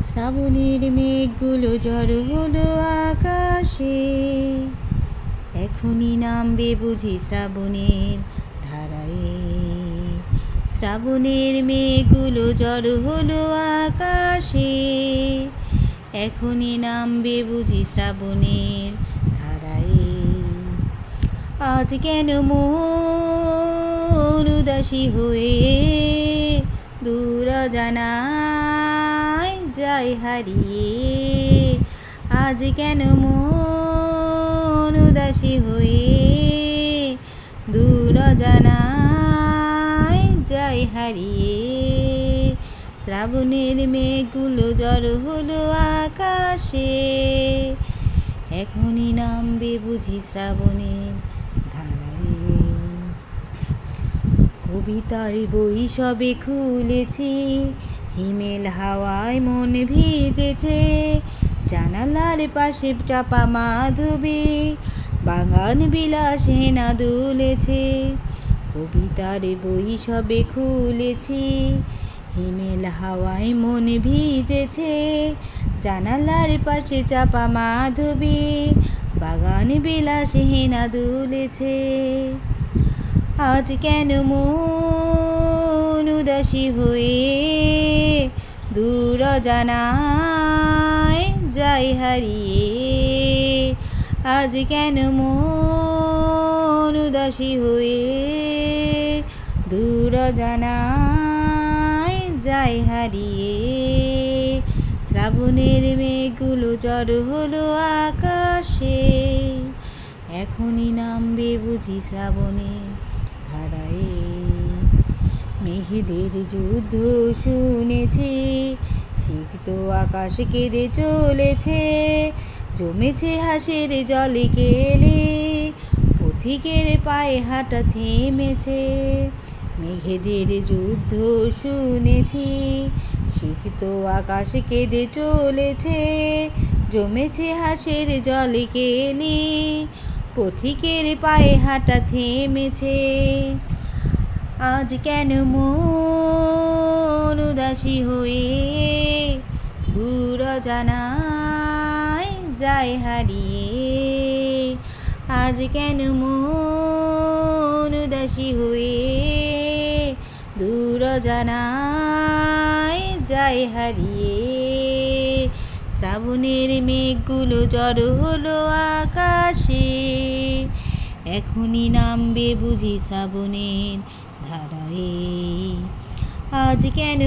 শ্রাবণের মেঘগুলো জড়ো হলো আকাশে, এখনই নামবে বুঝি শ্রাবণের ধারায়। শ্রাবণের মেঘগুলো জড়ো হলো আকাশে, এখনই নামবে বুঝি শ্রাবণের ধারায়। আজ কেন মন উদাসী হয়ে দূর অজানায় যায় হারিয়ে। আজ কেন মন উদাসী হয়ে দূর অজানায় যায় হারিয়ে। শ্রাবণের মেঘগুলো জড়ো হলো আকাশে, এখনই নামবে বুঝি শ্রাবণের ধারায়। কবিতার বই সবে খুলেছি, হিমেল হাওয়ায় মন ভিজেছে। জানালার পাশে চাপা মাধবী বাগান বিলাসে না দুলেছে। কবিতার বই সবে খুলেছি, হিমেল হাওয়ায় মন ভিজেছে। জানালার পাশে চাপা মাধবী বাগান বিলাসে না দুলেছে। আজ কেন মন উদাসী হয়ে দূর অজানায় যায় হারিয়ে। আজ কেন মন উদাসী হয়ে দূর অজানায় যায় হারিয়ে। শ্রাবণের মেঘগুলো জড়ো হলো আকাশে, এখনই নামবে বুঝি শ্রাবণের ধারায়। মেঘেদের যুদ্ধ শুনেছি, সিক্ত আকাশ কেঁদে চলেছে। জমেছে হাসের জলে কেলি, পথিকের পায়ে হাঁটা থেমেছে। মেঘেদের যুদ্ধ শুনেছি, সিক্ত আকাশ কেঁদে চলেছে। জমেছে হাসের জলে কেলি, পথিকের পায়ে হাঁটা থেমেছে। আজ কেন মন উদাসী হয়ে দূর অজানায় যায় হারিয়ে। আজ কেন মন উদাসী হয়ে দূর অজানায় যায় হারিয়ে। শ্রাবণের মেঘগুলো জড়ো হলো আকাশে, এখনই নামবে বুঝি শ্রাবণের ধারায়। আজ কেন